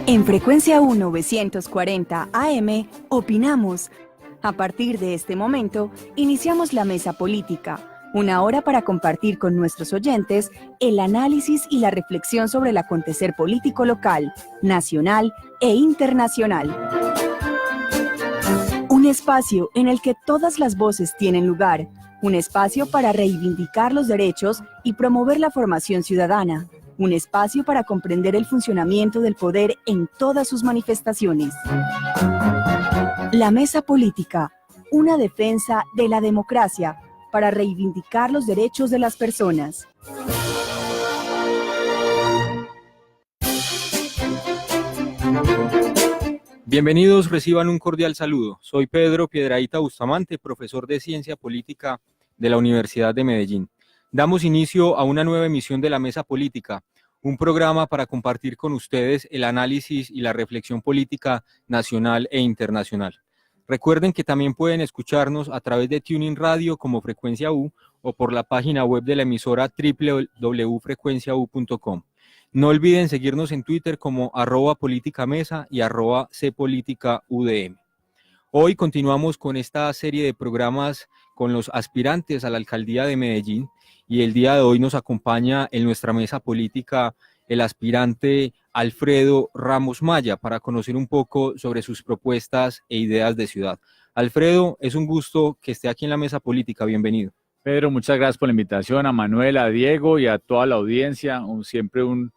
En Frecuencia 1940 AM, opinamos. A partir de este momento, iniciamos la mesa política, una hora para compartir con nuestros oyentes el análisis y la reflexión sobre el acontecer político local, nacional e internacional. Un espacio en el que todas las voces tienen lugar, un espacio para reivindicar los derechos y promover la formación ciudadana. Un espacio para comprender el funcionamiento del poder en todas sus manifestaciones. La mesa política, una defensa de la democracia para reivindicar los derechos de las personas. Bienvenidos, reciban un cordial saludo. Soy Pedro Piedrahita Bustamante, profesor de Ciencia Política de la Universidad de Medellín. Damos inicio a una nueva emisión de la Mesa Política, un programa para compartir con ustedes el análisis y la reflexión política nacional e internacional. Recuerden que también pueden escucharnos a través de TuneIn Radio como Frecuencia U o por la página web de la emisora www.frecuenciau.com. No olviden seguirnos en Twitter como @politicamesa y @cpoliticaudm. Hoy continuamos con esta serie de programas con los aspirantes a la alcaldía de Medellín y el día de hoy nos acompaña en nuestra mesa política el aspirante Alfredo Ramos Maya para conocer un poco sobre sus propuestas e ideas de ciudad. Alfredo, es un gusto que esté aquí en la mesa política, bienvenido. Pedro, muchas gracias por la invitación, a Manuel, a Diego y a toda la audiencia. Siempre un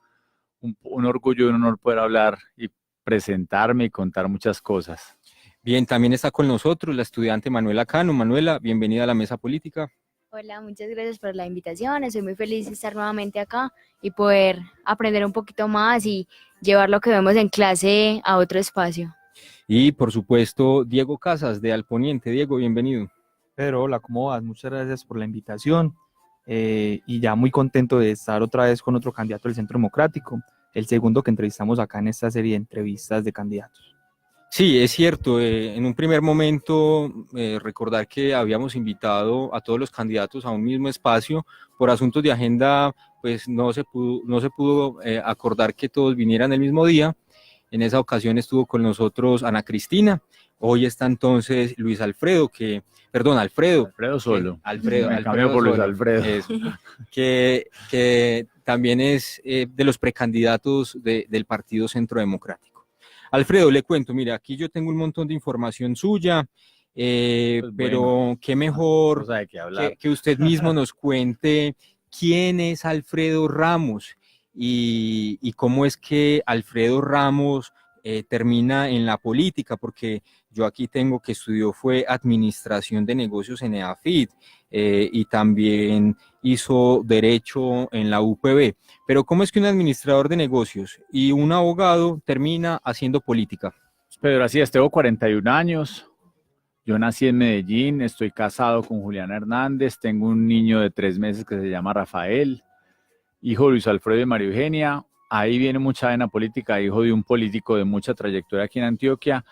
orgullo y un honor poder hablar y presentarme y contar muchas cosas. Bien, también está con nosotros la estudiante Manuela Cano. Manuela, bienvenida a la mesa política. Hola, muchas gracias por la invitación. Estoy muy feliz de estar nuevamente acá y poder aprender un poquito más y llevar lo que vemos en clase a otro espacio. Y por supuesto, Diego Casas de Al Poniente. Diego, bienvenido. Pedro, hola, ¿cómo vas? Muchas gracias por la invitación y ya muy contento de estar otra vez con otro candidato del Centro Democrático, el segundo que entrevistamos acá en esta serie de entrevistas de candidatos. Sí, es cierto. En un primer momento, recordar que habíamos invitado a todos los candidatos a un mismo espacio. Por asuntos de agenda, pues no se pudo acordar que todos vinieran el mismo día. En esa ocasión estuvo con nosotros Ana Cristina. Hoy está entonces Luis Alfredo, Alfredo solo. Alfredo por Luis Alfredo. Eso, que también es de los precandidatos del Partido Centro Democrático. Alfredo, le cuento, mira, aquí yo tengo un montón de información suya, pues pero qué mejor que usted mismo nos cuente quién es Alfredo Ramos y cómo es que Alfredo Ramos termina en la política, porque yo aquí tengo que estudió fue Administración de Negocios en EAFIT y también hizo Derecho en la UPB. Pero ¿cómo es que un administrador de negocios y un abogado termina haciendo política? Pedro, así es, tengo 41 años, yo nací en Medellín, estoy casado con Juliana Hernández, tengo un niño de 3 meses que se llama Rafael, hijo de Luis Alfredo y María Eugenia. Ahí viene mucha vena política, hijo de un político de mucha trayectoria aquí en Antioquia.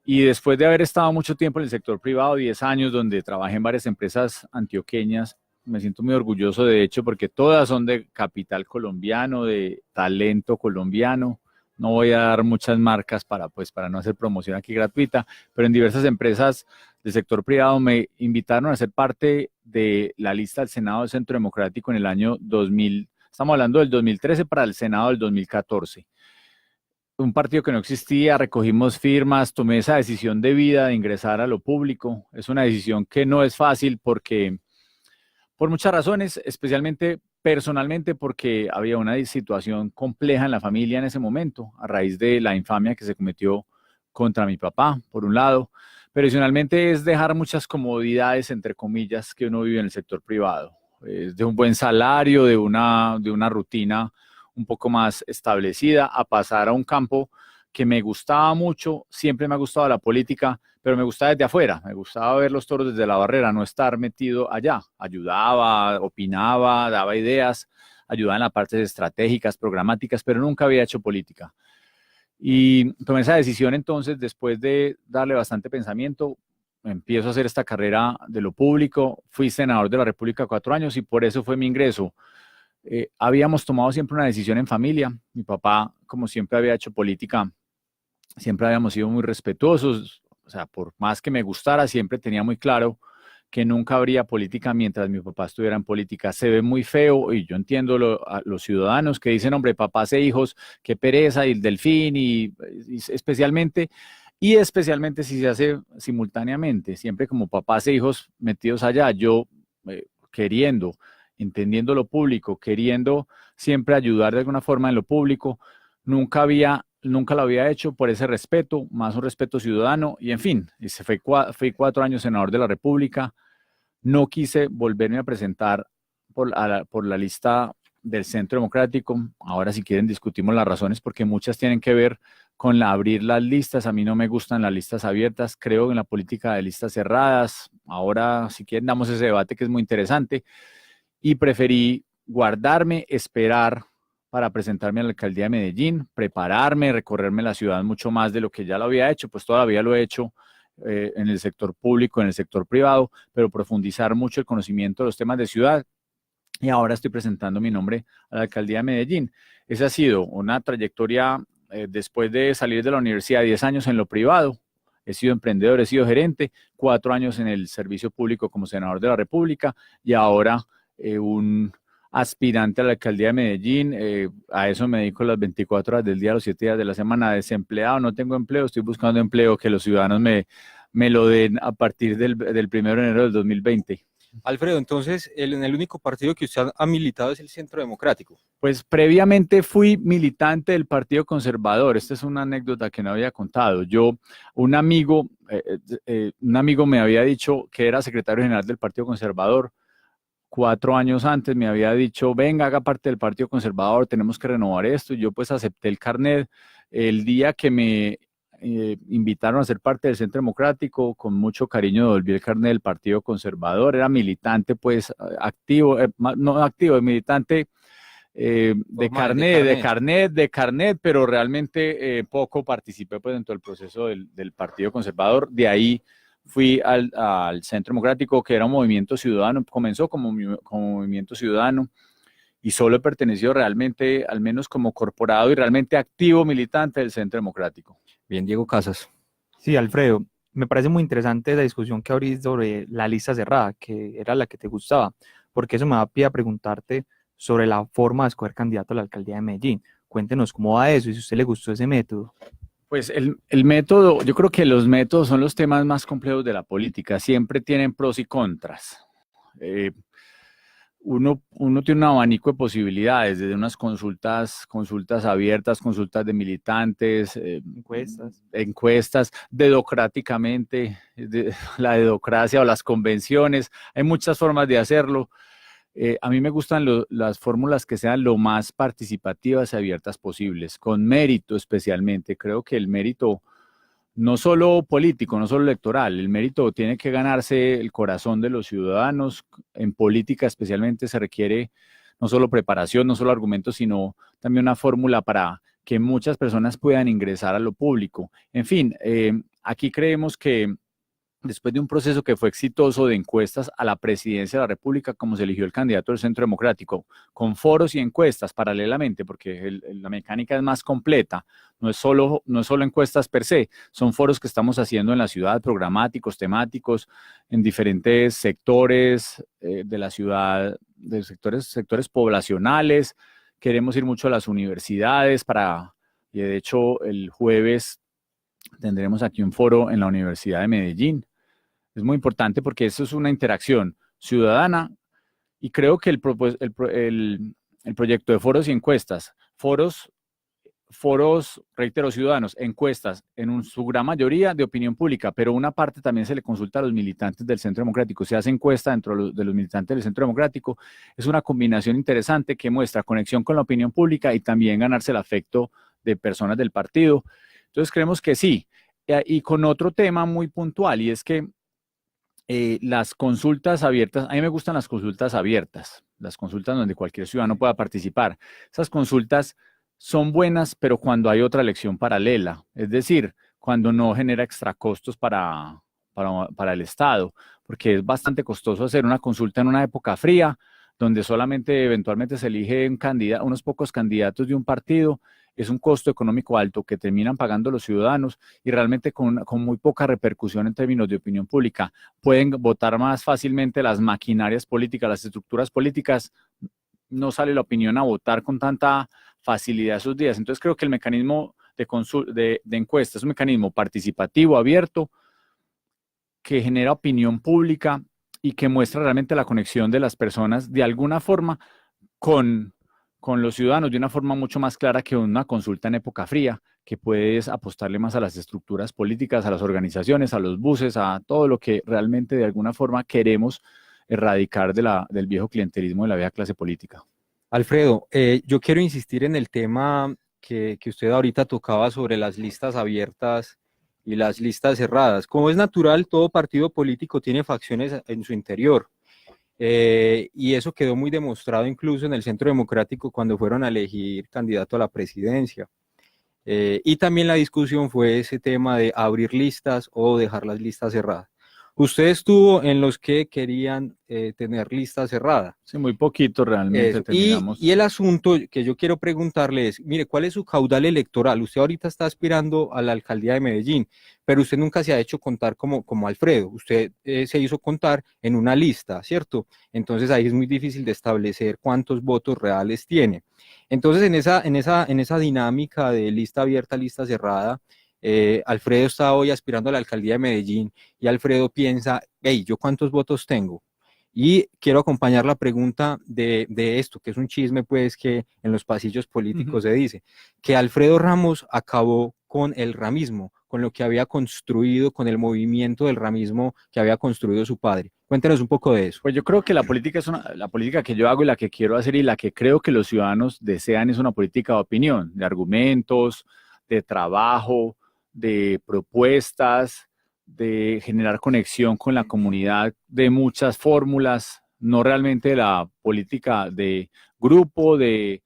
Y después de haber estado mucho tiempo en el sector privado, 10 años, donde trabajé en varias empresas antioqueñas, me siento muy orgulloso de hecho, porque todas son de capital colombiano, de talento colombiano. No voy a dar muchas marcas para no hacer promoción aquí gratuita, pero en diversas empresas del sector privado me invitaron a ser parte de la lista del Senado del Centro Democrático en el año 2000. Estamos hablando del 2013 para el Senado del 2014. Un partido que no existía, recogimos firmas, tomé esa decisión de vida de ingresar a lo público. Es una decisión que no es fácil por muchas razones, especialmente personalmente porque había una situación compleja en la familia en ese momento, a raíz de la infamia que se cometió contra mi papá, por un lado, pero adicionalmente es dejar muchas comodidades, entre comillas, que uno vive en el sector privado. Es de un buen salario, de una rutina un poco más establecida, a pasar a un campo que me gustaba mucho. Siempre me ha gustado la política, pero me gustaba desde afuera, me gustaba ver los toros desde la barrera, no estar metido allá. Ayudaba, opinaba, daba ideas, ayudaba en las partes estratégicas, programáticas, pero nunca había hecho política. Y tomé esa decisión entonces, después de darle bastante pensamiento, empiezo a hacer esta carrera de lo público. Fui senador de la República 4 años y por eso fue mi ingreso. habíamos tomado siempre una decisión en familia. Mi papá, como siempre había hecho política, siempre habíamos sido muy respetuosos. O sea, por más que me gustara, siempre tenía muy claro que nunca habría política mientras mi papá estuviera en política. Se ve muy feo y yo entiendo a los ciudadanos que dicen, hombre, papás e hijos, qué pereza, y el delfín, y especialmente si se hace simultáneamente, siempre como papás e hijos metidos allá, yo queriendo, entendiendo lo público, queriendo siempre ayudar de alguna forma en lo público, nunca lo había hecho por ese respeto, más un respeto ciudadano, y en fin, fui 4 años senador de la República. No quise volverme a presentar por la lista del Centro Democrático. Ahora, si quieren, discutimos las razones, porque muchas tienen que ver con abrir las listas. A mí no me gustan las listas abiertas, creo en la política de listas cerradas. Ahora, si quieren, damos ese debate que es muy interesante. Y preferí guardarme, esperar para presentarme a la alcaldía de Medellín, prepararme, recorrerme la ciudad mucho más de lo que ya lo había hecho, pues todavía lo he hecho en el sector público, en el sector privado, pero profundizar mucho el conocimiento de los temas de ciudad. Y ahora estoy presentando mi nombre a la alcaldía de Medellín. Esa ha sido una trayectoria después de salir de la universidad, 10 años en lo privado. He sido emprendedor, he sido gerente, 4 años en el servicio público como senador de la República y ahora un aspirante a la alcaldía de Medellín. A eso me dedico las 24 horas del día, los 7 días de la semana, desempleado, no tengo empleo, estoy buscando empleo, que los ciudadanos me lo den a partir del 1 de enero del 2020. Alfredo, entonces, en el único partido que usted ha militado es el Centro Democrático. Pues previamente fui militante del Partido Conservador. Esta es una anécdota que no había contado. Un amigo me había dicho que era secretario general del Partido Conservador. 4 años antes me había dicho, venga, haga parte del Partido Conservador, tenemos que renovar esto. Y yo pues acepté el carnet. El día que me invitaron a ser parte del Centro Democrático, con mucho cariño devolví el carnet del Partido Conservador. Era militante pues activo, no activo, militante de carnet, pero realmente poco participé pues dentro del proceso del Partido Conservador. De ahí fui al Centro Democrático, que era un movimiento ciudadano, comenzó como movimiento ciudadano, y solo he pertenecido realmente, al menos como corporado y realmente activo militante del Centro Democrático. Bien, Diego Casas. Sí, Alfredo, me parece muy interesante la discusión que abrís sobre la lista cerrada, que era la que te gustaba, porque eso me da pie a preguntarte sobre la forma de escoger candidato a la alcaldía de Medellín. Cuéntenos cómo va eso y si a usted le gustó ese método. Pues el método, yo creo que los métodos son los temas más complejos de la política, siempre tienen pros y contras. Uno tiene un abanico de posibilidades, desde unas consultas abiertas, consultas de militantes, encuestas, dedocráticamente, la dedocracia o las convenciones. Hay muchas formas de hacerlo. A mí me gustan las fórmulas que sean lo más participativas y abiertas posibles, con mérito especialmente. Creo que el mérito, no solo político, no solo electoral, el mérito tiene que ganarse el corazón de los ciudadanos. En política especialmente se requiere no solo preparación, no solo argumentos, sino también una fórmula para que muchas personas puedan ingresar a lo público. En fin, aquí creemos que después de un proceso que fue exitoso de encuestas a la presidencia de la República, como se eligió el candidato del Centro Democrático, con foros y encuestas paralelamente, porque la mecánica es más completa, no es solo encuestas per se, son foros que estamos haciendo en la ciudad, programáticos, temáticos, en diferentes sectores de la ciudad, de sectores poblacionales. Queremos ir mucho a las universidades y de hecho el jueves tendremos aquí un foro en la Universidad de Medellín. Es muy importante porque eso es una interacción ciudadana y creo que el proyecto de foros y encuestas, foros, reitero, ciudadanos, encuestas en su gran mayoría de opinión pública, pero una parte también se le consulta a los militantes del Centro Democrático, se hace encuesta dentro de los militantes del Centro Democrático. Es una combinación interesante que muestra conexión con la opinión pública y también ganarse el afecto de personas del partido. Entonces creemos que sí. Y con otro tema muy puntual, y es que las consultas abiertas, a mí me gustan las consultas abiertas, las consultas donde cualquier ciudadano pueda participar. Esas consultas son buenas, pero cuando hay otra elección paralela, es decir, cuando no genera extra costos para el Estado, porque es bastante costoso hacer una consulta en una época fría, donde solamente eventualmente se elige unos pocos candidatos de un partido, es un costo económico alto que terminan pagando los ciudadanos y realmente con muy poca repercusión en términos de opinión pública. Pueden votar más fácilmente las maquinarias políticas, las estructuras políticas. No sale la opinión a votar con tanta facilidad esos días. Entonces creo que el mecanismo de encuesta es un mecanismo participativo, abierto, que genera opinión pública y que muestra realmente la conexión de las personas de alguna forma con los ciudadanos, de una forma mucho más clara que una consulta en época fría, que puedes apostarle más a las estructuras políticas, a las organizaciones, a los buses, a todo lo que realmente de alguna forma queremos erradicar del viejo clientelismo de la vieja clase política. Alfredo, yo quiero insistir en el tema que usted ahorita tocaba sobre las listas abiertas y las listas cerradas. Como es natural, todo partido político tiene facciones en su interior. Y eso quedó muy demostrado incluso en el Centro Democrático cuando fueron a elegir candidato a la presidencia. Y también la discusión fue ese tema de abrir listas o dejar las listas cerradas. Usted estuvo en los que querían tener lista cerrada. Sí, muy poquito realmente terminamos. Y el asunto que yo quiero preguntarle es, mire, ¿cuál es su caudal electoral? Usted ahorita está aspirando a la alcaldía de Medellín, pero usted nunca se ha hecho contar como Alfredo. Usted se hizo contar en una lista, ¿cierto? Entonces ahí es muy difícil de establecer cuántos votos reales tiene. Entonces en esa dinámica de lista abierta, lista cerrada, Alfredo está hoy aspirando a la alcaldía de Medellín y Alfredo piensa, hey, ¿yo cuántos votos tengo? Y quiero acompañar la pregunta de esto, que es un chisme pues que en los pasillos políticos se dice, que Alfredo Ramos acabó con el ramismo, con lo que había construido, con el movimiento del ramismo que había construido su padre. Cuéntenos un poco de eso. Pues yo creo que la política la política que yo hago y la que quiero hacer y la que creo que los ciudadanos desean es una política de opinión, de argumentos, de trabajo, de propuestas, de generar conexión con la comunidad, de muchas fórmulas, no realmente la política de grupo, de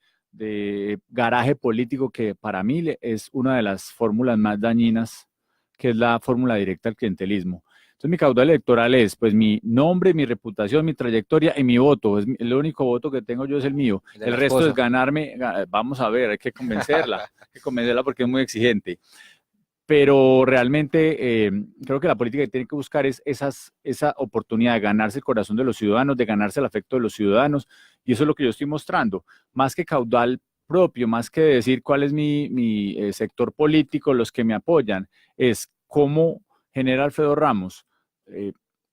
garaje político, que para mí es una de las fórmulas más dañinas, que es la fórmula directa al clientelismo. Entonces mi caudal electoral es pues mi nombre, mi reputación, mi trayectoria y mi voto. El único voto que tengo yo es el mío. El resto es ganarme, vamos a ver, hay que convencerla porque es muy exigente. Pero realmente creo que la política que tiene que buscar es esa oportunidad de ganarse el corazón de los ciudadanos, de ganarse el afecto de los ciudadanos, y eso es lo que yo estoy mostrando. Más que caudal propio, más que decir cuál es mi sector político, los que me apoyan, es cómo genera Alfredo Ramos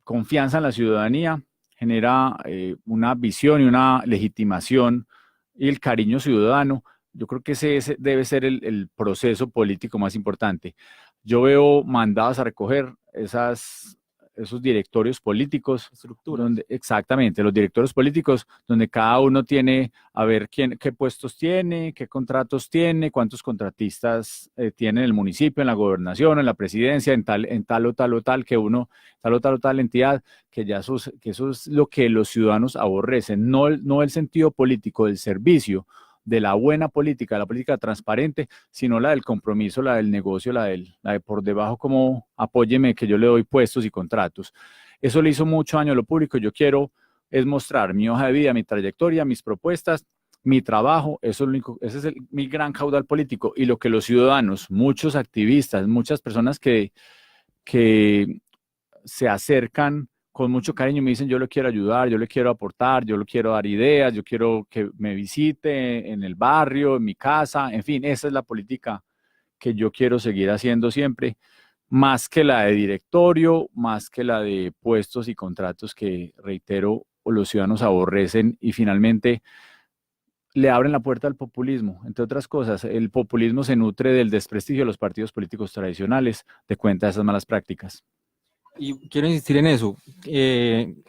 confianza en la ciudadanía, genera una visión y una legitimación y el cariño ciudadano. Yo creo que ese debe ser el proceso político más importante. Yo veo mandados a recoger esos directorios políticos. Exactamente, los directorios políticos, donde cada uno tiene a ver qué puestos tiene, qué contratos tiene, cuántos contratistas tiene en el municipio, en la gobernación, en la presidencia, en tal o tal entidad, que eso es lo que los ciudadanos aborrecen, no el sentido político del servicio, de la buena política, la política transparente, sino la del compromiso, la del negocio, la de por debajo, como apóyeme que yo le doy puestos y contratos. Eso le hizo mucho daño a lo público. Yo quiero es mostrar mi hoja de vida, mi trayectoria, mis propuestas, mi trabajo. Ese es mi gran caudal político, y lo que los ciudadanos, muchos activistas, muchas personas que se acercan con mucho cariño, me dicen, yo le quiero ayudar, yo le quiero aportar, yo le quiero dar ideas, yo quiero que me visite en el barrio, en mi casa, en fin, esa es la política que yo quiero seguir haciendo siempre, más que la de directorio, más que la de puestos y contratos que, reitero, los ciudadanos aborrecen y finalmente le abren la puerta al populismo. Entre otras cosas, el populismo se nutre del desprestigio de los partidos políticos tradicionales, de cuenta de esas malas prácticas. Y quiero insistir en eso.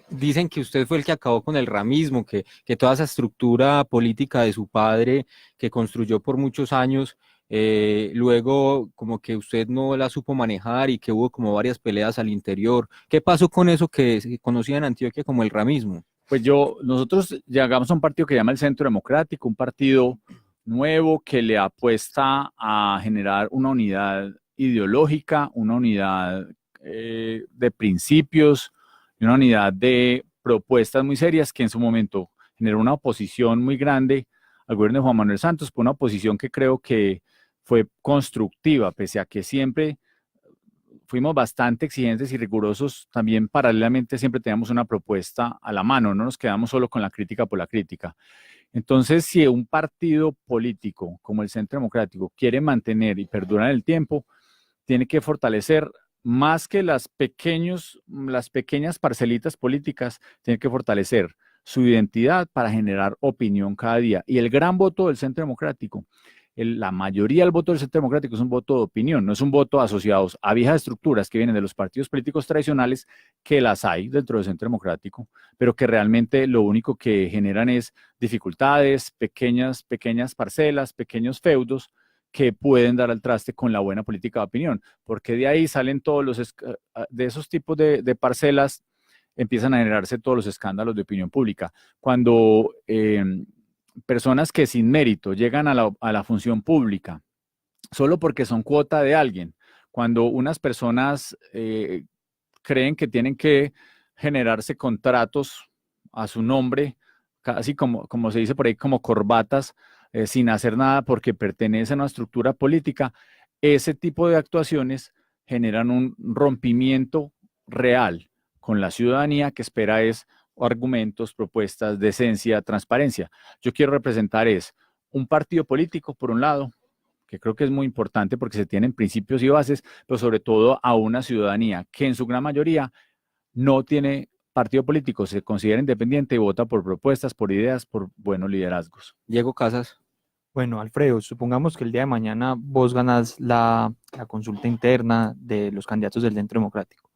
Dicen que usted fue el que acabó con el ramismo, que toda esa estructura política de su padre que construyó por muchos años, luego como que usted no la supo manejar y que hubo como varias peleas al interior. ¿Qué pasó con eso que se conocía en Antioquia como el ramismo? Pues nosotros llegamos a un partido que se llama el Centro Democrático, un partido nuevo que le apuesta a generar una unidad ideológica, una unidad de principios y una unidad de propuestas muy serias que en su momento generó una oposición muy grande al gobierno de Juan Manuel Santos, por una oposición que creo que fue constructiva, pese a que siempre fuimos bastante exigentes y rigurosos, también paralelamente siempre teníamos una propuesta a la mano, no nos quedamos solo con la crítica por la crítica. Entonces, si un partido político como el Centro Democrático quiere mantener y perdurar en el tiempo, tiene que fortalecer más que las pequeñas parcelitas políticas, tiene que fortalecer su identidad para generar opinión cada día. Y el gran voto del Centro Democrático, la mayoría del voto del Centro Democrático es un voto de opinión, no es un voto asociado a viejas estructuras que vienen de los partidos políticos tradicionales, que las hay dentro del Centro Democrático, pero que realmente lo único que generan es dificultades, pequeñas parcelas, pequeños feudos que pueden dar al traste con la buena política de opinión, porque de ahí salen de esos tipos de parcelas, empiezan a generarse todos los escándalos de opinión pública. Cuando personas que sin mérito llegan a la función pública solo porque son cuota de alguien, cuando unas personas creen que tienen que generarse contratos a su nombre, casi como se dice por ahí, como corbatas, sin hacer nada porque pertenecen a una estructura política, ese tipo de actuaciones generan un rompimiento real con la ciudadanía que espera es argumentos, propuestas, decencia, transparencia. Yo quiero representar un partido político, por un lado, que creo que es muy importante porque se tienen principios y bases, pero sobre todo a una ciudadanía que en su gran mayoría no tiene partido político, se considera independiente y vota por propuestas, por ideas, por buenos liderazgos. Diego Casas. Bueno, Alfredo, supongamos que el día de mañana vos ganas la consulta interna de los candidatos del Centro Democrático.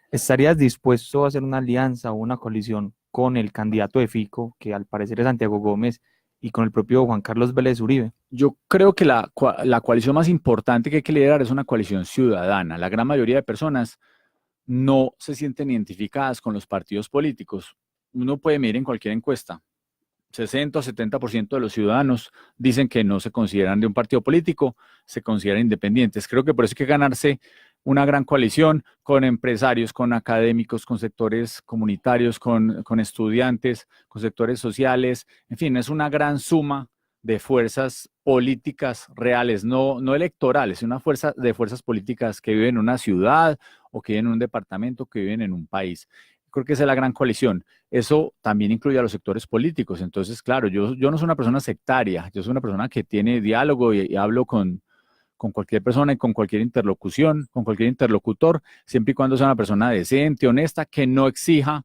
¿Estarías dispuesto a hacer una alianza o una coalición con el candidato de Fico, que al parecer es Santiago Gómez, y con el propio Juan Carlos Vélez Uribe? Yo creo que la coalición más importante que hay que liderar es una coalición ciudadana. La gran mayoría de personas no se sienten identificadas con los partidos políticos. Uno puede mirar en cualquier encuesta. 60 o 70% de los ciudadanos dicen que no se consideran de un partido político, se consideran independientes. Creo que por eso hay que ganarse una gran coalición con empresarios, con académicos, con sectores comunitarios, con estudiantes, con sectores sociales. En fin, es una gran suma de fuerzas políticas reales, no electorales, una fuerza de fuerzas políticas que viven en una ciudad o que viven en un departamento, que viven en un país. Creo que esa es la gran coalición. Eso también incluye a los sectores políticos. Entonces, claro, yo no soy una persona sectaria, yo soy una persona que tiene diálogo y hablo con cualquier persona y con cualquier interlocución, con cualquier interlocutor, siempre y cuando sea una persona decente, honesta, que no exija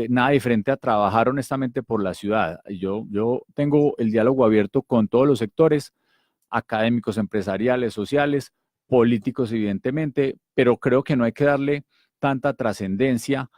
nada diferente a trabajar honestamente por la ciudad. Yo tengo el diálogo abierto con todos los sectores, académicos, empresariales, sociales, políticos, evidentemente, pero creo que no hay que darle tanta trascendencia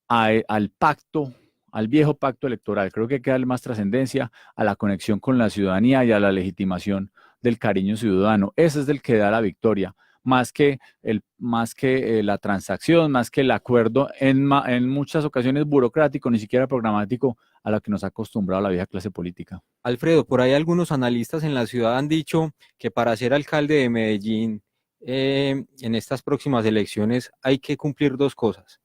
al pacto, al viejo pacto electoral. Creo que hay que darle más trascendencia a la conexión con la ciudadanía y a la legitimación del cariño ciudadano. Ese es el que da la victoria, más que la transacción, más que el acuerdo en muchas ocasiones burocrático, ni siquiera programático, a lo que nos ha acostumbrado la vieja clase política. Alfredo, por ahí algunos analistas en la ciudad han dicho que para ser alcalde de Medellín en estas próximas elecciones hay que cumplir dos cosas.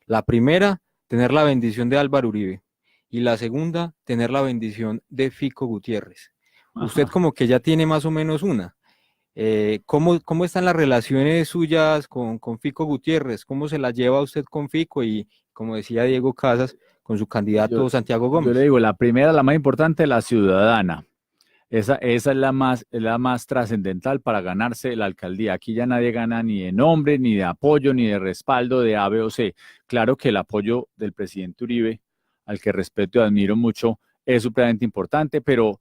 La primera, tener la bendición de Álvaro Uribe, y la segunda, tener la bendición de Fico Gutiérrez. Usted como que ya tiene más o menos una. ¿Cómo están las relaciones suyas con Fico Gutiérrez? ¿Cómo se la lleva usted con Fico y, como decía Diego Casas, con su candidato Santiago Gómez? Yo le digo, la primera, la más importante, la ciudadana. Esa es la más trascendental para ganarse la alcaldía. Aquí ya nadie gana ni de nombre, ni de apoyo, ni de respaldo de A, B o C. Claro que el apoyo del presidente Uribe, al que respeto y admiro mucho, es supremamente importante, pero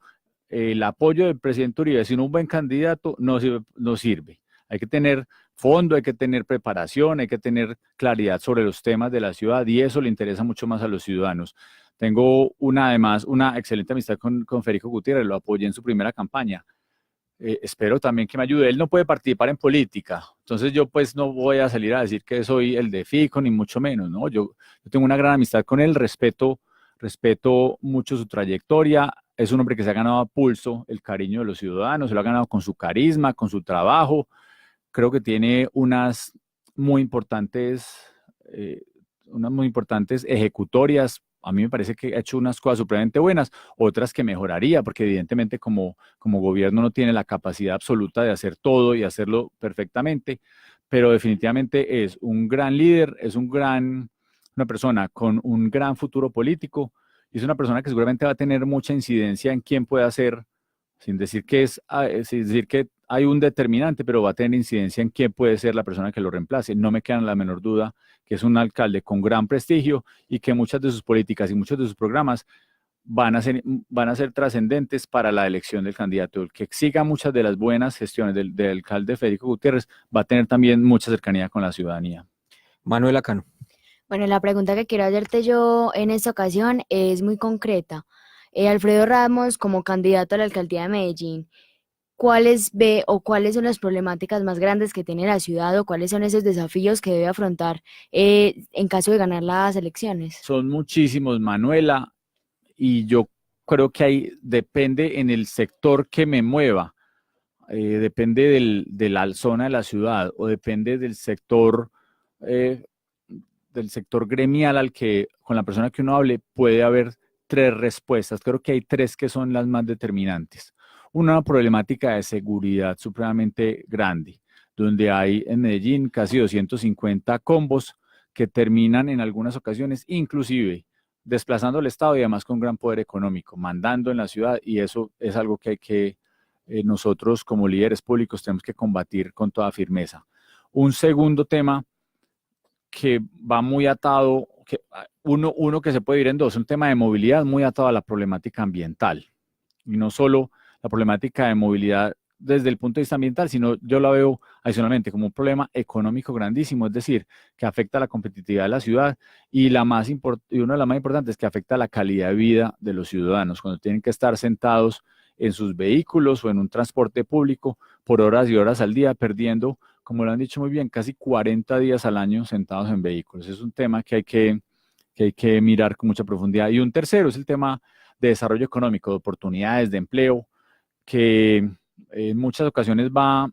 el apoyo del presidente Uribe sin un buen candidato no sirve. Hay que tener fondo, hay que tener preparación, hay que tener claridad sobre los temas de la ciudad y eso le interesa mucho más a los ciudadanos. Tengo además una excelente amistad con Federico Gutiérrez, lo apoyé en su primera campaña. Espero también que me ayude. Él no puede participar en política, entonces yo pues no voy a salir a decir que soy el de Fico, ni mucho menos, ¿no? Yo tengo una gran amistad con él, respeto mucho su trayectoria. Es un hombre que se ha ganado a pulso el cariño de los ciudadanos, se lo ha ganado con su carisma, con su trabajo. Creo que tiene unas muy importantes ejecutorias A mí me parece que ha hecho unas cosas supremamente buenas, otras que mejoraría, porque evidentemente como gobierno no tiene la capacidad absoluta de hacer todo y hacerlo perfectamente, pero definitivamente es un gran líder, una persona con un gran futuro político, y es una persona que seguramente va a tener mucha incidencia en quién puede hacer, sin decir que hay un determinante, pero va a tener incidencia en quién puede ser la persona que lo reemplace. No me queda la menor duda que es un alcalde con gran prestigio y que muchas de sus políticas y muchos de sus programas van a ser trascendentes para la elección del candidato. El que siga muchas de las buenas gestiones del alcalde Federico Gutiérrez va a tener también mucha cercanía con la ciudadanía. Manuel Acano. Bueno, la pregunta que quiero hacerte yo en esta ocasión es muy concreta. Alfredo Ramos, como candidato a la alcaldía de Medellín, ¿cuáles ve o cuáles son las problemáticas más grandes que tiene la ciudad o cuáles son esos desafíos que debe afrontar en caso de ganar las elecciones? Son muchísimos, Manuela, y yo creo que ahí depende en el sector que me mueva, depende de la zona de la ciudad o depende eh, del sector gremial con la persona que uno hable, puede haber tres respuestas. Creo que hay tres que son las más determinantes. Una problemática de seguridad supremamente grande, donde hay en Medellín casi 250 combos que terminan en algunas ocasiones, inclusive desplazando al Estado y además con gran poder económico, mandando en la ciudad, y eso es algo que nosotros como líderes públicos tenemos que combatir con toda firmeza. Un segundo tema que va muy atado, uno que se puede dividir en dos, un tema de movilidad muy atado a la problemática ambiental, y no solo la problemática de movilidad desde el punto de vista ambiental, sino yo la veo adicionalmente como un problema económico grandísimo, es decir, que afecta a la competitividad de la ciudad y una de las más importantes, que afecta a la calidad de vida de los ciudadanos, cuando tienen que estar sentados en sus vehículos o en un transporte público por horas y horas al día, perdiendo, como lo han dicho muy bien, casi 40 días al año sentados en vehículos. Es un tema que hay que mirar con mucha profundidad. Y un tercero es el tema de desarrollo económico, de oportunidades, de empleo, que en muchas ocasiones va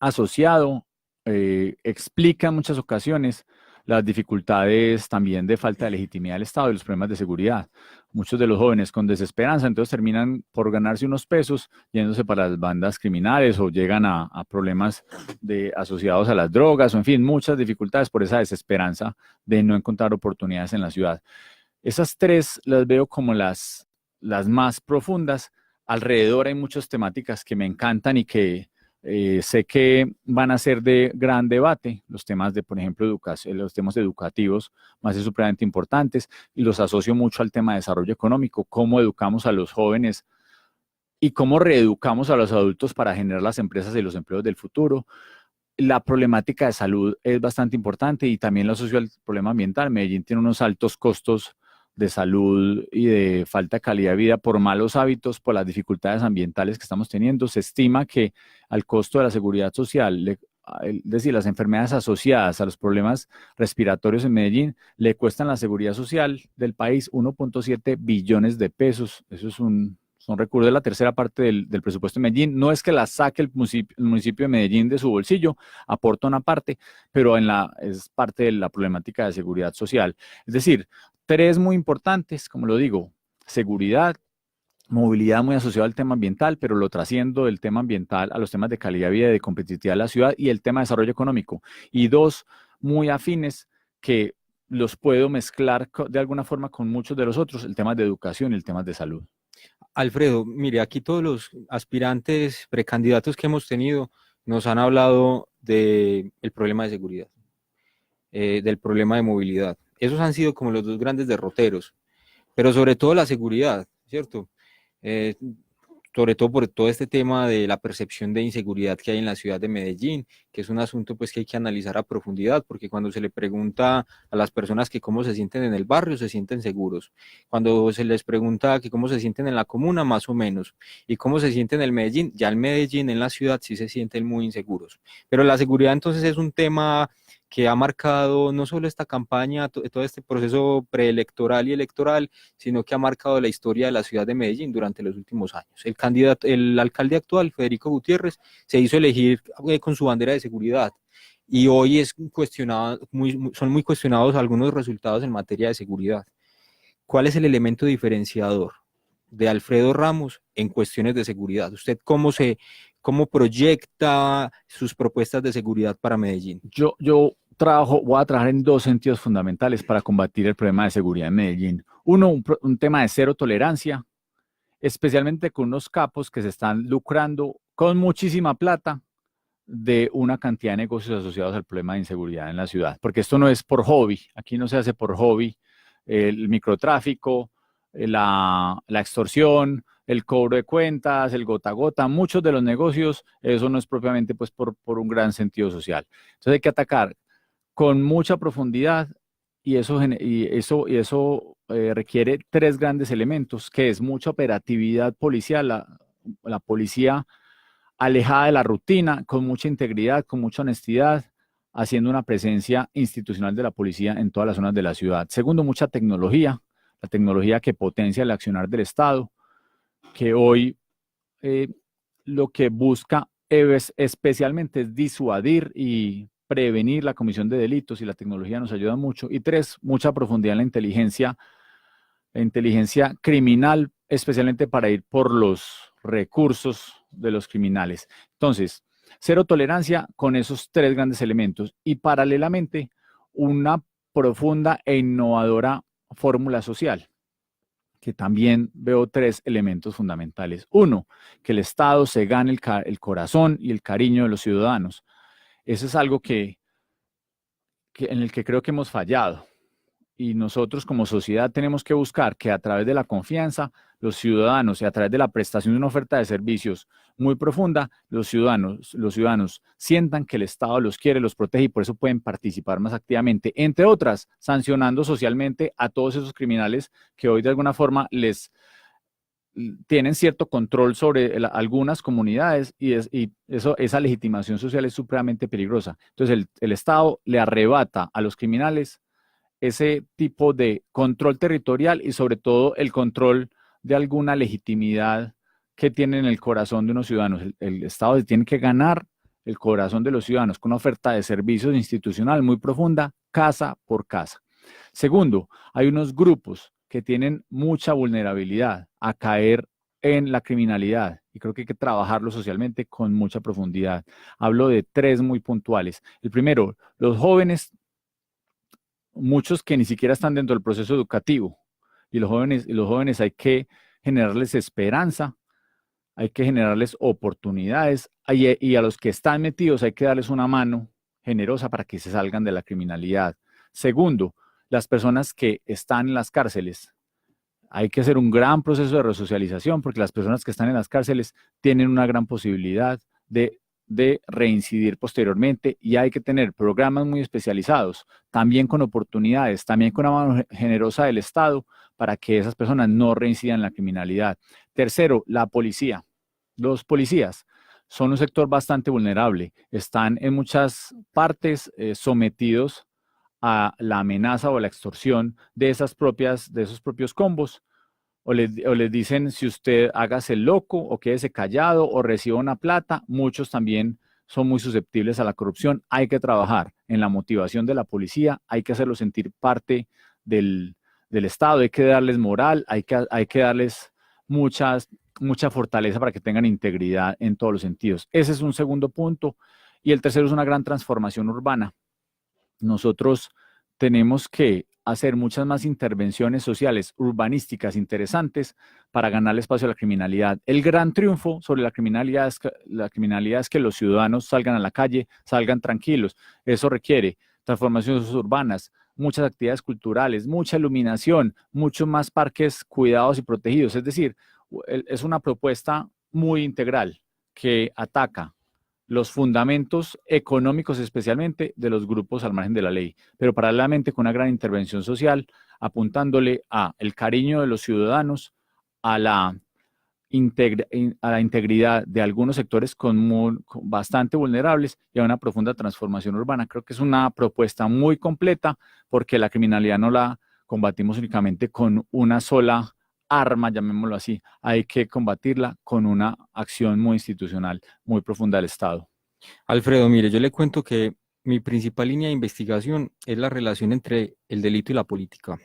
asociado, explica en muchas ocasiones las dificultades también de falta de legitimidad del Estado y los problemas de seguridad. Muchos de los jóvenes con desesperanza entonces terminan por ganarse unos pesos yéndose para las bandas criminales o llegan a problemas asociados a las drogas o en fin, muchas dificultades por esa desesperanza de no encontrar oportunidades en la ciudad. Esas tres las veo como las más profundas. Alrededor hay muchas temáticas que me encantan y que sé que van a ser de gran debate, los temas de, por ejemplo, los temas educativos más ser supremamente importantes, y los asocio mucho al tema de desarrollo económico, cómo educamos a los jóvenes y cómo reeducamos a los adultos para generar las empresas y los empleos del futuro. La problemática de salud es bastante importante y también lo asocio al problema ambiental. Medellín tiene unos altos costos de salud y de falta de calidad de vida por malos hábitos, por las dificultades ambientales que estamos teniendo. Se estima que al costo de la seguridad social, es decir, las enfermedades asociadas a los problemas respiratorios en Medellín, le cuestan a la seguridad social del país 1.7 billones de pesos. Eso son recursos de la tercera parte del presupuesto de Medellín. No es que la saque el municipio de Medellín de su bolsillo, aporta una parte, pero es parte de la problemática de seguridad social. Es decir, tres muy importantes, como lo digo, seguridad, movilidad muy asociado al tema ambiental, pero lo trasciendo del tema ambiental a los temas de calidad de vida y de competitividad de la ciudad y el tema de desarrollo económico. Y dos muy afines que los puedo mezclar de alguna forma con muchos de los otros, el tema de educación y el tema de salud. Alfredo, mire, aquí todos los aspirantes, precandidatos que hemos tenido nos han hablado del problema de seguridad, del problema de movilidad. Esos han sido como los dos grandes derroteros, pero sobre todo la seguridad, ¿cierto? Sobre todo por todo este tema de la percepción de inseguridad que hay en la ciudad de Medellín, que es un asunto pues que hay que analizar a profundidad, porque cuando se le pregunta a las personas que cómo se sienten en el barrio, se sienten seguros. Cuando se les pregunta que cómo se sienten en la comuna, más o menos, y cómo se sienten en el Medellín, ya en Medellín, en la ciudad, sí se sienten muy inseguros. Pero la seguridad entonces es un tema que ha marcado no solo esta campaña, todo este proceso preelectoral y electoral, sino que ha marcado la historia de la ciudad de Medellín durante los últimos años. El alcalde actual, Federico Gutiérrez, se hizo elegir con su bandera de seguridad y hoy es cuestionado, son muy cuestionados algunos resultados en materia de seguridad. ¿cuál es el elemento diferenciador de Alfredo Ramos en cuestiones de seguridad? ¿Usted cómo proyecta sus propuestas de seguridad para Medellín? Yo voy a trabajar en dos sentidos fundamentales para combatir el problema de seguridad en Medellín. Uno, un tema de cero tolerancia, especialmente con unos capos que se están lucrando con muchísima plata de una cantidad de negocios asociados al problema de inseguridad en la ciudad, porque esto no es por hobby, aquí no se hace por hobby, el microtráfico, la extorsión, el cobro de cuentas, el gota a gota, muchos de los negocios, eso no es propiamente pues por un gran sentido social. Entonces hay que atacar con mucha profundidad y eso requiere tres grandes elementos, que es mucha operatividad policial, la policía alejada de la rutina, con mucha integridad, con mucha honestidad, haciendo una presencia institucional de la policía en todas las zonas de la ciudad. Segundo, mucha tecnología, la tecnología que potencia el accionar del Estado, que hoy lo que busca especialmente es disuadir y prevenir la comisión de delitos, y la tecnología nos ayuda mucho. Y tres, mucha profundidad en la inteligencia criminal, especialmente para ir por los recursos de los criminales. Entonces, cero tolerancia con esos tres grandes elementos y paralelamente una profunda e innovadora fórmula social, que también veo tres elementos fundamentales. Uno, que el Estado se gane el corazón y el cariño de los ciudadanos. Eso es algo en el que creo que hemos fallado. Y nosotros como sociedad tenemos que buscar que a través de la confianza, los ciudadanos, y a través de la prestación de una oferta de servicios muy profunda, los ciudadanos sientan que el Estado los quiere, los protege y por eso pueden participar más activamente, entre otras, sancionando socialmente a todos esos criminales que hoy de alguna forma tienen cierto control sobre algunas comunidades y esa legitimación social es supremamente peligrosa. Entonces el Estado le arrebata a los criminales ese tipo de control territorial y sobre todo el control de alguna legitimidad que tienen en el corazón de unos ciudadanos. El Estado tiene que ganar el corazón de los ciudadanos con una oferta de servicios institucional muy profunda, casa por casa. Segundo, hay unos grupos que tienen mucha vulnerabilidad a caer en la criminalidad y creo que hay que trabajarlo socialmente con mucha profundidad. Hablo de tres muy puntuales. El primero, los jóvenes, muchos que ni siquiera están dentro del proceso educativo, y los jóvenes hay que generarles esperanza, hay que generarles oportunidades y a los que están metidos hay que darles una mano generosa para que se salgan de la criminalidad. Segundo, las personas que están en las cárceles, hay que hacer un gran proceso de resocialización porque las personas que están en las cárceles tienen una gran posibilidad de reincidir posteriormente y hay que tener programas muy especializados, también con oportunidades, también con una mano generosa del Estado para que esas personas no reincidan en la criminalidad. Tercero, la policía. Los policías son un sector bastante vulnerable, están en muchas partes sometidos a la amenaza o la extorsión de esos propios combos. O les dicen, si usted hágase el loco o quédese callado o reciba una plata, muchos también son muy susceptibles a la corrupción. Hay que trabajar en la motivación de la policía, hay que hacerlos sentir parte del Estado, hay que darles moral, hay que darles mucha fortaleza para que tengan integridad en todos los sentidos. Ese es un segundo punto. Y el tercero es una gran transformación urbana. Nosotros tenemos que hacer muchas más intervenciones sociales, urbanísticas interesantes para ganarle espacio a la criminalidad. El gran triunfo sobre la criminalidad es que los ciudadanos salgan a la calle, salgan tranquilos. Eso requiere transformaciones urbanas, muchas actividades culturales, mucha iluminación, muchos más parques cuidados y protegidos. Es decir, es una propuesta muy integral que ataca los fundamentos económicos especialmente de los grupos al margen de la ley, pero paralelamente con una gran intervención social, apuntándole a el cariño de los ciudadanos, a la integridad de algunos sectores bastante vulnerables y a una profunda transformación urbana. Creo que es una propuesta muy completa porque la criminalidad no la combatimos únicamente con una sola arma, llamémoslo así, hay que combatirla con una acción muy institucional, muy profunda del Estado. Alfredo, mire, yo le cuento que mi principal línea de investigación es la relación entre el delito y la política.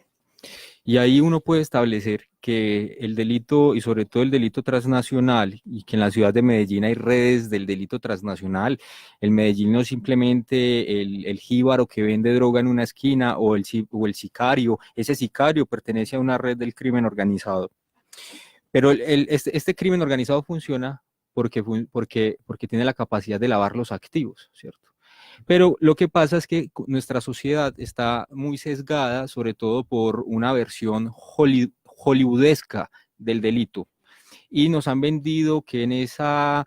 Y ahí uno puede establecer que el delito, y sobre todo el delito transnacional, y que en la ciudad de Medellín hay redes del delito transnacional. El Medellín no es simplemente el jíbaro que vende droga en una esquina o el sicario. Ese sicario pertenece a una red del crimen organizado. Pero este crimen organizado funciona porque tiene la capacidad de lavar los activos, ¿cierto? Pero lo que pasa es que nuestra sociedad está muy sesgada, sobre todo por una versión hollywoodesca del delito. Y nos han vendido que en esa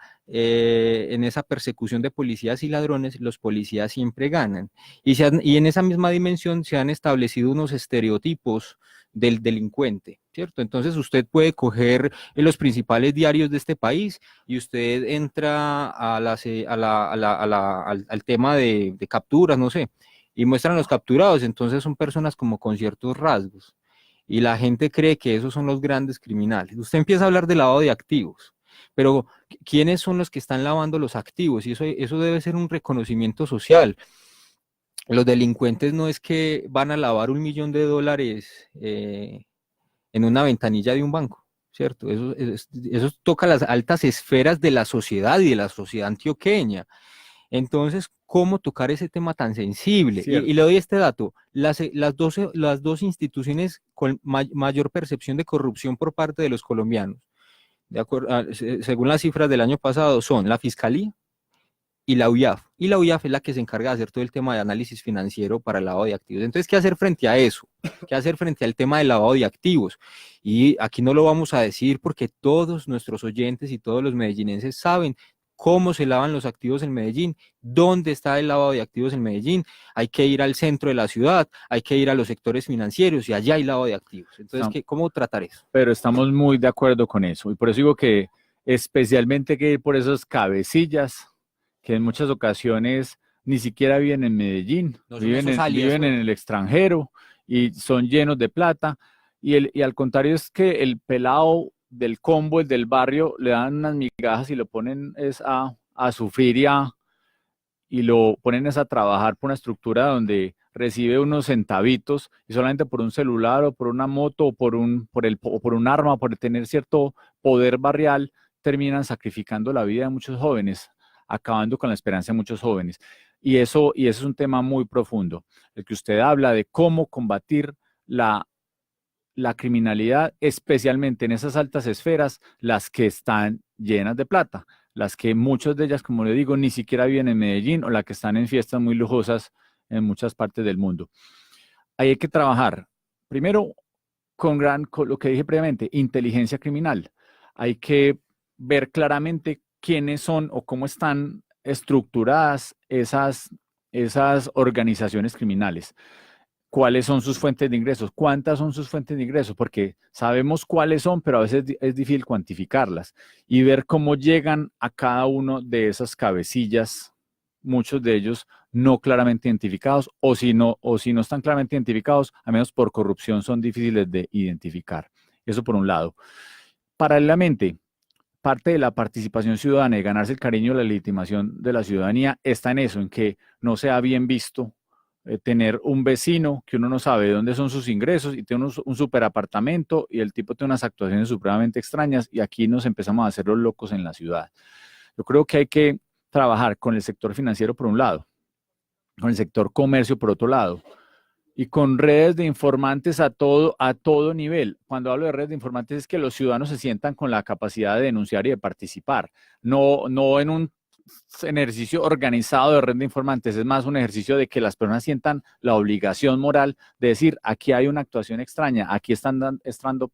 persecución de policías y ladrones, los policías siempre ganan. Y en esa misma dimensión se han establecido unos estereotipos del delincuente, ¿cierto? Entonces usted puede coger los principales diarios de este país y usted entra al tema de capturas, no sé, y muestran los capturados, entonces son personas como con ciertos rasgos. Y la gente cree que esos son los grandes criminales. Usted empieza a hablar de lavado de activos, pero ¿quiénes son los que están lavando los activos? Y eso debe ser un reconocimiento social. Los delincuentes no es que van a lavar $1.000.000 en una ventanilla de un banco, ¿cierto? Eso toca las altas esferas de la sociedad y de la sociedad antioqueña. Entonces, ¿cómo tocar ese tema tan sensible? Y le doy este dato, las dos instituciones con mayor percepción de corrupción por parte de los colombianos, según las cifras del año pasado, son la Fiscalía y la UIAF. Y la UIAF es la que se encarga de hacer todo el tema de análisis financiero para el lavado de activos. Entonces, ¿qué hacer frente a eso? ¿Qué hacer frente al tema del lavado de activos? Y aquí no lo vamos a decir porque todos nuestros oyentes y todos los medellinenses saben cómo se lavan los activos en Medellín, dónde está el lavado de activos en Medellín. Hay que ir al centro de la ciudad, hay que ir a los sectores financieros y allá hay lavado de activos. Entonces, ¿cómo tratar eso? Pero estamos muy de acuerdo con eso y por eso digo que especialmente que ir por esos cabecillas que en muchas ocasiones ni siquiera viven en Medellín, viven en el extranjero y son llenos de plata. Y al contrario es que el pelado del combo, el del barrio, le dan unas migajas y lo ponen a sufrir y lo ponen a trabajar por una estructura donde recibe unos centavitos y solamente por un celular o por una moto o por un arma, por tener cierto poder barrial, terminan sacrificando la vida de muchos jóvenes, acabando con la esperanza de muchos jóvenes. Y eso es un tema muy profundo, el que usted habla de cómo combatir la criminalidad, especialmente en esas altas esferas, las que están llenas de plata, las que muchas de ellas, como le digo, ni siquiera viven en Medellín o las que están en fiestas muy lujosas en muchas partes del mundo. Ahí hay que trabajar, primero, con lo que dije previamente, inteligencia criminal. Hay que ver claramente quiénes son o cómo están estructuradas esas organizaciones criminales. ¿Cuáles son sus fuentes de ingresos? ¿Cuántas son sus fuentes de ingresos? Porque sabemos cuáles son, pero a veces es difícil cuantificarlas y ver cómo llegan a cada uno de esas cabecillas, muchos de ellos no claramente identificados, o si no están claramente identificados, a menos por corrupción son difíciles de identificar. Eso por un lado. Paralelamente, parte de la participación ciudadana y ganarse el cariño y la legitimación de la ciudadanía está en eso, en que no sea bien visto tener un vecino que uno no sabe de dónde son sus ingresos y tiene un super apartamento y el tipo tiene unas actuaciones supremamente extrañas y aquí nos empezamos a hacer los locos en la ciudad. Yo creo que hay que trabajar con el sector financiero por un lado, con el sector comercio por otro lado y con redes de informantes a todo nivel. Cuando hablo de redes de informantes es que los ciudadanos se sientan con la capacidad de denunciar y de participar, no en un ejercicio organizado de red de informantes, es más un ejercicio de que las personas sientan la obligación moral de decir, aquí hay una actuación extraña, aquí están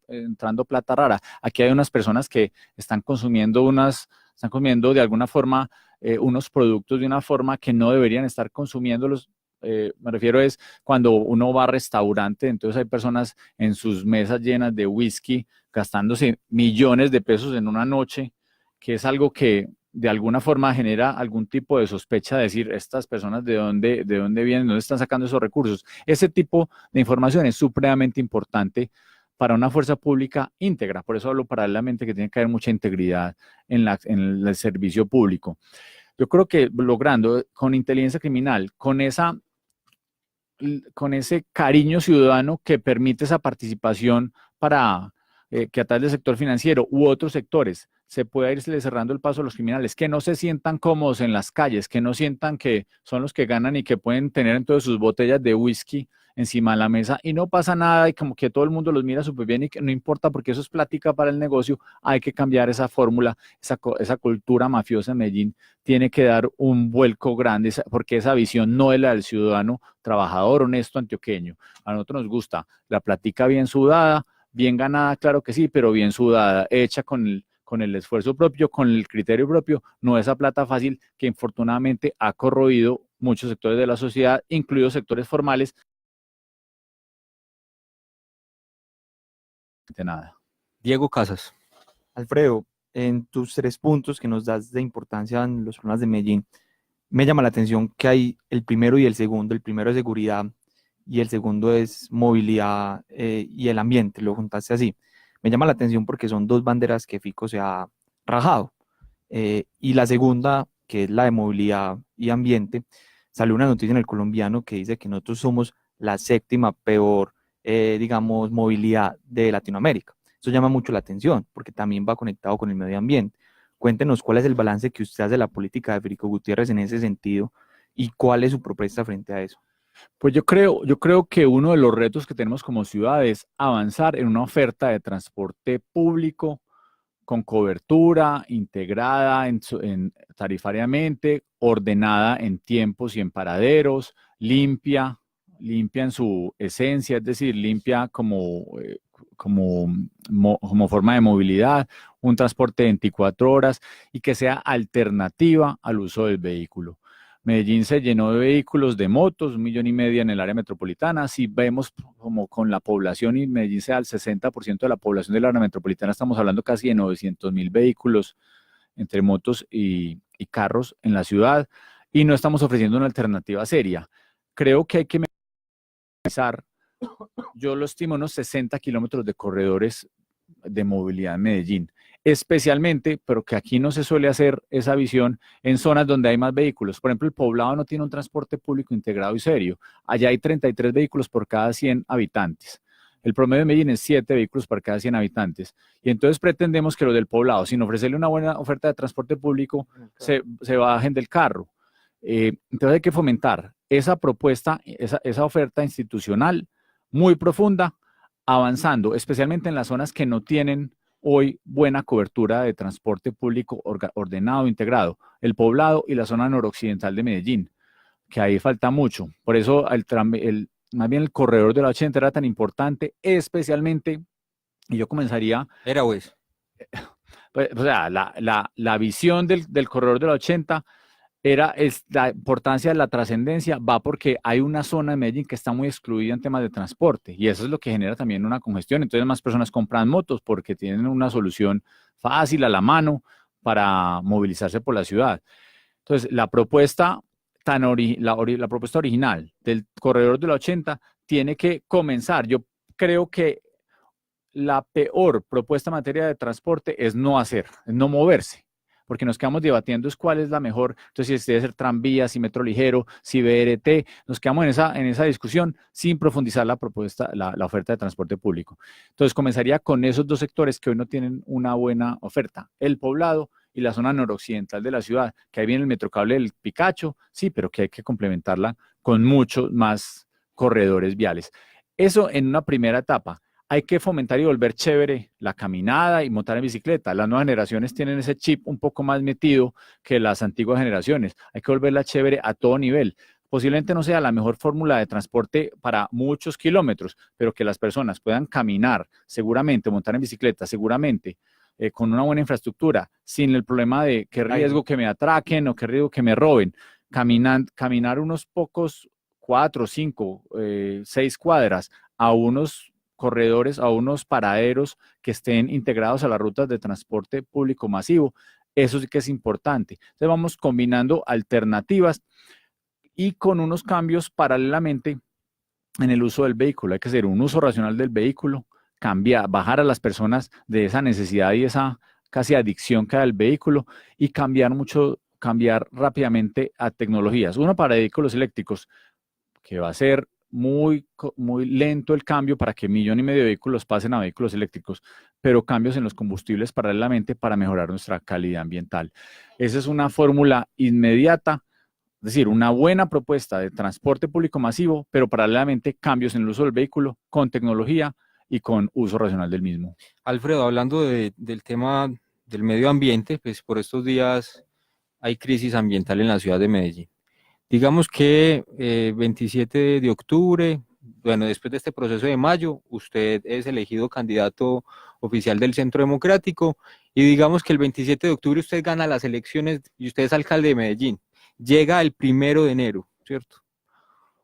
entrando plata rara, aquí hay unas personas que están consumiendo de alguna forma unos productos de una forma que no deberían estar consumiéndolos. Me refiero es cuando uno va a restaurante, entonces hay personas en sus mesas llenas de whisky, gastándose millones de pesos en una noche, que es algo que de alguna forma genera algún tipo de sospecha de decir, estas personas de dónde vienen, de dónde están sacando esos recursos. Ese tipo de información es supremamente importante para una fuerza pública íntegra. Por eso hablo paralelamente que tiene que haber mucha integridad en el servicio público. Yo creo que logrando con inteligencia criminal, con esa con ese cariño ciudadano que permite esa participación para que a través del sector financiero u otros sectores se pueda irse cerrando el paso a los criminales, que no se sientan cómodos en las calles, que no sientan que son los que ganan y que pueden tener entonces sus botellas de whisky encima de la mesa y no pasa nada y como que todo el mundo los mira súper bien y que no importa porque eso es plática para el negocio. Hay que cambiar esa fórmula, esa cultura mafiosa en Medellín tiene que dar un vuelco grande porque esa visión no es la del ciudadano trabajador, honesto, antioqueño. A nosotros nos gusta la plática bien sudada, bien ganada, claro que sí, pero bien sudada, hecha con el esfuerzo propio, con el criterio propio, no esa plata fácil que infortunadamente ha corroído muchos sectores de la sociedad, incluidos sectores formales. De nada. Diego Casas. Alfredo, en tus 3 puntos que nos das de importancia en los problemas de Medellín, me llama la atención que hay el primero y el segundo. El primero es seguridad y el segundo es movilidad y el ambiente, lo juntaste así. Me llama la atención porque son 2 banderas que Fico se ha rajado. Y la segunda, que es la de movilidad y ambiente, salió una noticia en El Colombiano que dice que nosotros somos la 7ª peor, digamos, movilidad de Latinoamérica. Eso llama mucho la atención porque también va conectado con el medio ambiente. Cuéntenos cuál es el balance que usted hace de la política de Federico Gutiérrez en ese sentido y cuál es su propuesta frente a eso. Pues yo creo que uno de los retos que tenemos como ciudad es avanzar en una oferta de transporte público con cobertura, integrada tarifariamente, ordenada en tiempos y en paraderos, limpia en su esencia, es decir, limpia como forma de movilidad, un transporte de 24 horas y que sea alternativa al uso del vehículo. Medellín se llenó de vehículos, de motos, 1,5 millones en el área metropolitana. Si vemos como con la población y Medellín sea el 60% de la población del área metropolitana, estamos hablando casi de 900,000 vehículos entre motos y carros en la ciudad y no estamos ofreciendo una alternativa seria. Creo que hay que pensar, yo lo estimo unos 60 kilómetros de corredores de movilidad en Medellín, especialmente, pero que aquí no se suele hacer esa visión en zonas donde hay más vehículos. Por ejemplo, el Poblado no tiene un transporte público integrado y serio. Allá hay 33 vehículos por cada 100 habitantes. El promedio de Medellín es 7 vehículos por cada 100 habitantes. Y entonces pretendemos que los del Poblado, sin ofrecerle una buena oferta de transporte público, se bajen del carro. Entonces hay que fomentar esa propuesta, esa oferta institucional muy profunda, avanzando, especialmente en las zonas que no tienen hoy buena cobertura de transporte público ordenado, integrado, el Poblado y la zona noroccidental de Medellín, que ahí falta mucho. Por eso más bien el corredor de la 80 era tan importante, especialmente, y yo comenzaría... Era pues. O sea, la visión del corredor de la 80 es la importancia de la trascendencia, va porque hay una zona de Medellín que está muy excluida en temas de transporte y eso es lo que genera también una congestión. Entonces más personas compran motos porque tienen una solución fácil a la mano para movilizarse por la ciudad. Entonces la propuesta la propuesta original del corredor de la 80 tiene que comenzar. Yo creo que la peor propuesta en materia de transporte es no moverse, porque nos quedamos debatiendo es cuál es la mejor, entonces si debe ser tranvía, si metro ligero, si BRT, nos quedamos en esa discusión sin profundizar la propuesta, la oferta de transporte público. Entonces comenzaría con esos 2 sectores que hoy no tienen una buena oferta, el Poblado y la zona noroccidental de la ciudad, que ahí viene el metrocable del Picacho, sí, pero que hay que complementarla con muchos más corredores viales. Eso en una primera etapa. Hay que fomentar y volver chévere la caminada y montar en bicicleta. Las nuevas generaciones tienen ese chip un poco más metido que las antiguas generaciones. Hay que volverla chévere a todo nivel. Posiblemente no sea la mejor fórmula de transporte para muchos kilómetros, pero que las personas puedan caminar seguramente, montar en bicicleta seguramente, con una buena infraestructura, sin el problema de qué riesgo que me atraquen o qué riesgo que me roben. Caminar unos pocos 4, 5, 6 cuadras a unos corredores, a unos paraderos que estén integrados a las rutas de transporte público masivo. Eso sí que es importante. Entonces vamos combinando alternativas y con unos cambios paralelamente en el uso del vehículo. Hay que hacer un uso racional del vehículo, bajar a las personas de esa necesidad y esa casi adicción que hay al vehículo y cambiar rápidamente a tecnologías. Uno para vehículos eléctricos, que va a ser muy lento el cambio para que 1,5 millones de vehículos pasen a vehículos eléctricos, pero cambios en los combustibles paralelamente para mejorar nuestra calidad ambiental. Esa es una fórmula inmediata, es decir, una buena propuesta de transporte público masivo, pero paralelamente cambios en el uso del vehículo con tecnología y con uso racional del mismo. Alfredo, hablando del tema del medio ambiente, pues por estos días hay crisis ambiental en la ciudad de Medellín. Digamos que 27 de octubre, bueno, después de este proceso de mayo, usted es elegido candidato oficial del Centro Democrático y digamos que el 27 de octubre usted gana las elecciones y usted es alcalde de Medellín. Llega el 1 de enero, ¿cierto?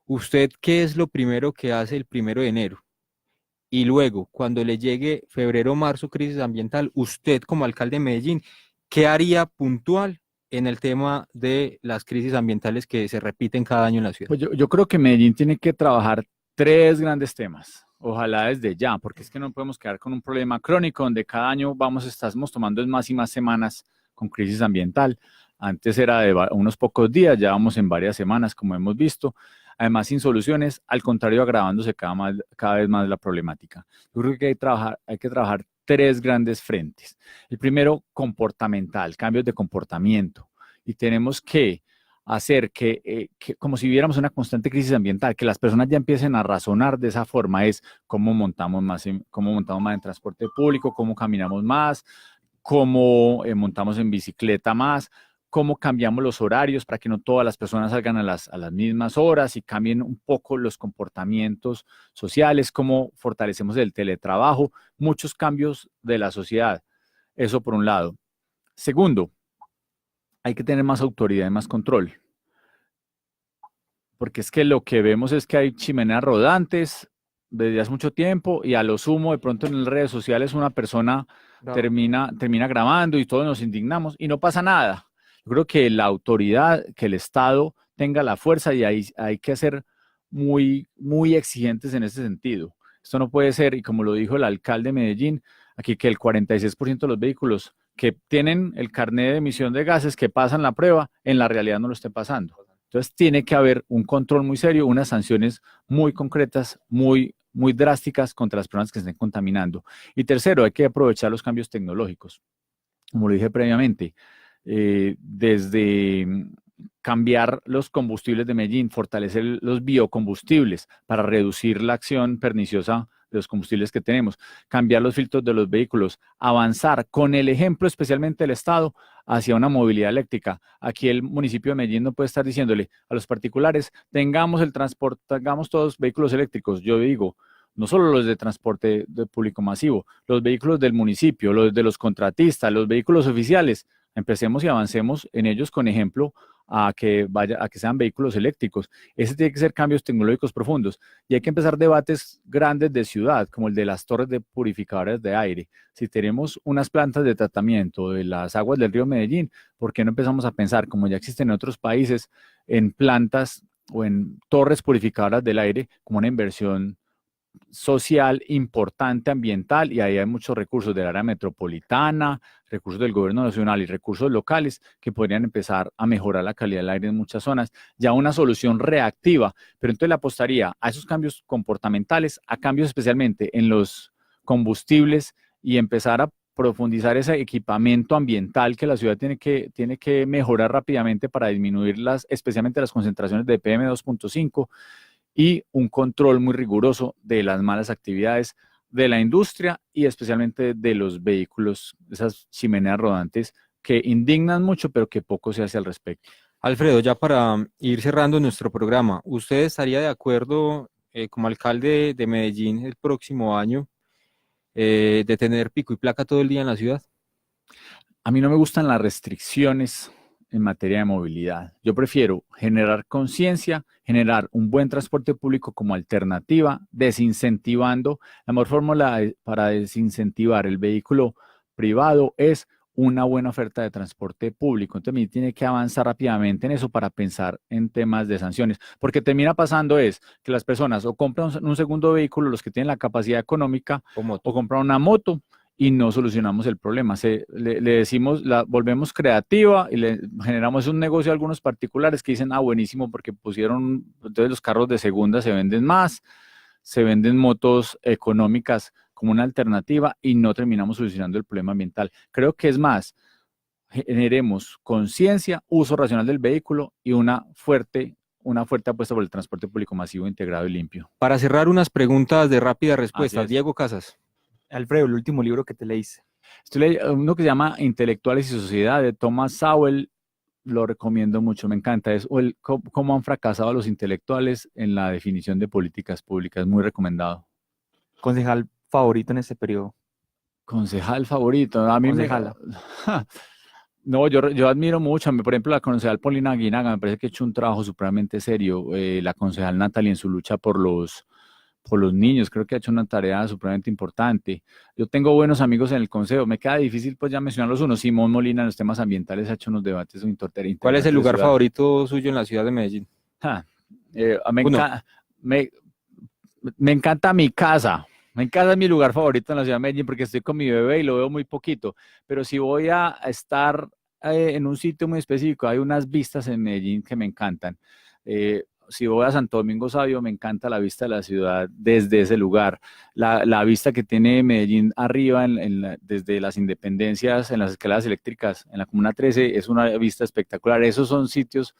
¿Usted qué es lo primero que hace el 1 de enero? Y luego, cuando le llegue febrero, marzo, crisis ambiental, usted como alcalde de Medellín, ¿qué haría puntual en el tema de las crisis ambientales que se repiten cada año en la ciudad? Pues yo creo que Medellín tiene que trabajar 3 grandes temas, ojalá desde ya, porque es que no podemos quedar con un problema crónico donde cada año estamos tomando más y más semanas con crisis ambiental. Antes era de unos pocos días, ya vamos en varias semanas, como hemos visto. Además, sin soluciones, al contrario, agravándose cada vez más la problemática. Yo creo que hay que trabajar 3 grandes frentes. El primero, comportamental, cambios de comportamiento. Y tenemos que hacer que como si viéramos una constante crisis ambiental, que las personas ya empiecen a razonar de esa forma, es cómo montamos más en transporte público, cómo caminamos más, cómo montamos en bicicleta más, cómo cambiamos los horarios para que no todas las personas salgan a las mismas horas y cambien un poco los comportamientos sociales, cómo fortalecemos el teletrabajo, muchos cambios de la sociedad. Eso por un lado. Segundo, hay que tener más autoridad y más control. Porque es que lo que vemos es que hay chimeneas rodantes desde hace mucho tiempo y a lo sumo de pronto en las redes sociales una persona termina grabando y todos nos indignamos y no pasa nada. Yo creo que la autoridad, que el Estado tenga la fuerza y hay que ser muy, muy exigentes en ese sentido. Esto no puede ser, y como lo dijo el alcalde de Medellín, aquí que el 46% de los vehículos que tienen el carnet de emisión de gases que pasan la prueba, en la realidad no lo esté pasando. Entonces tiene que haber un control muy serio, unas sanciones muy concretas, muy, muy drásticas contra las personas que estén contaminando. Y tercero, hay que aprovechar los cambios tecnológicos. Como lo dije previamente, desde cambiar los combustibles de Medellín, fortalecer los biocombustibles para reducir la acción perniciosa de los combustibles que tenemos, cambiar los filtros de los vehículos, avanzar con el ejemplo especialmente del Estado hacia una movilidad eléctrica. Aquí el municipio de Medellín no puede estar diciéndole a los particulares, tengamos el transporte, tengamos todos vehículos eléctricos. Yo digo, no solo los de transporte de público masivo, los vehículos del municipio, los de los contratistas, los vehículos oficiales, empecemos y avancemos en ellos con ejemplo a que sean vehículos eléctricos. Ese tiene que ser cambios tecnológicos profundos y hay que empezar debates grandes de ciudad, como el de las torres de purificadoras de aire. Si tenemos unas plantas de tratamiento de las aguas del río Medellín, ¿por qué no empezamos a pensar, como ya existen en otros países, en plantas o en torres purificadoras del aire como una inversión social importante, ambiental, y ahí hay muchos recursos del área metropolitana, recursos del gobierno nacional y recursos locales que podrían empezar a mejorar la calidad del aire en muchas zonas, ya una solución reactiva, pero entonces le apostaría a esos cambios comportamentales, a cambios especialmente en los combustibles y empezar a profundizar ese equipamiento ambiental que la ciudad tiene que mejorar rápidamente para disminuir especialmente las concentraciones de PM2.5 y un control muy riguroso de las malas actividades de la industria y especialmente de los vehículos, esas chimeneas rodantes que indignan mucho, pero que poco se hace al respecto. Alfredo, ya para ir cerrando nuestro programa, ¿usted estaría de acuerdo como alcalde de Medellín el próximo año de tener pico y placa todo el día en la ciudad? A mí no me gustan las restricciones en materia de movilidad. Yo prefiero generar conciencia, generar un buen transporte público como alternativa, desincentivando. La mejor fórmula para desincentivar el vehículo privado es una buena oferta de transporte público. Entonces, me tiene que avanzar rápidamente en eso para pensar en temas de sanciones. Porque termina pasando es que las personas o compran un segundo vehículo, los que tienen la capacidad económica, o compran una moto, y no solucionamos el problema. Le decimos, la volvemos creativa y le generamos un negocio a algunos particulares que dicen, ah, buenísimo, porque pusieron, entonces los carros de segunda se venden más, se venden motos económicas como una alternativa y no terminamos solucionando el problema ambiental. Creo que es más, generemos conciencia, uso racional del vehículo y una fuerte apuesta por el transporte público masivo, integrado y limpio. Para cerrar, unas preguntas de rápida respuesta. Así es. Diego Casas. Alfredo, el último libro que te leíste. Estoy leyendo uno que se llama Intelectuales y Sociedad, de Thomas Sowell. Lo recomiendo mucho, me encanta. Es cómo han fracasado los intelectuales en la definición de políticas públicas. Muy recomendado. Concejal favorito en este periodo. Concejal favorito. A mí Concejala. No, yo admiro mucho, por ejemplo, la concejal Paulina Aguinaga, me parece que ha hecho un trabajo supremamente serio. La concejal Natalie en su lucha por los niños, creo que ha hecho una tarea supremamente importante. Yo tengo buenos amigos en el consejo, me queda difícil pues ya mencionarlos unos. Simón Molina en los temas ambientales ha hecho unos debates interesantes. ¿Cuál es el lugar favorito suyo en la ciudad de Medellín? Me encanta mi casa. Mi casa es mi lugar favorito en la ciudad de Medellín porque estoy con mi bebé y lo veo muy poquito. Pero si voy a estar en un sitio muy específico, hay unas vistas en Medellín que me encantan. Si voy a Santo Domingo Sabio, me encanta la vista de la ciudad desde ese lugar. La vista que tiene Medellín arriba, desde las Independencias, en las escaleras eléctricas, en la Comuna 13, es una vista espectacular. Esos son sitios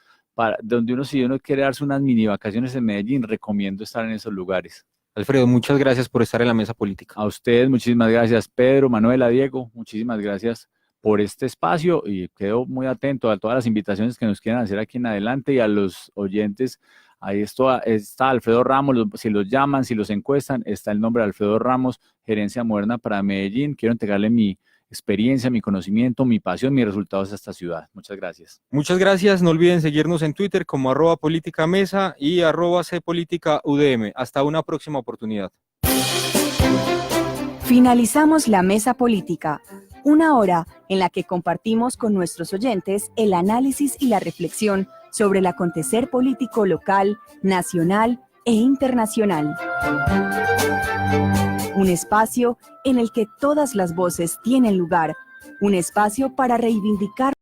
donde si uno quiere darse unas mini vacaciones en Medellín, recomiendo estar en esos lugares. Alfredo, muchas gracias por estar en la mesa política. A ustedes, muchísimas gracias. Pedro, Manuela, Diego, muchísimas gracias por este espacio y quedo muy atento a todas las invitaciones que nos quieran hacer aquí en adelante y a los oyentes. Ahí está Alfredo Ramos, si los llaman, si los encuestan, está el nombre de Alfredo Ramos, Gerencia Moderna para Medellín. Quiero entregarle mi experiencia, mi conocimiento, mi pasión, mis resultados a esta ciudad. Muchas gracias. Muchas gracias. No olviden seguirnos en Twitter como @politicamesa y @cpoliticaudm. Hasta una próxima oportunidad. Finalizamos la mesa política, una hora en la que compartimos con nuestros oyentes el análisis y la reflexión sobre el acontecer político local, nacional e internacional. Un espacio en el que todas las voces tienen lugar, un espacio para reivindicar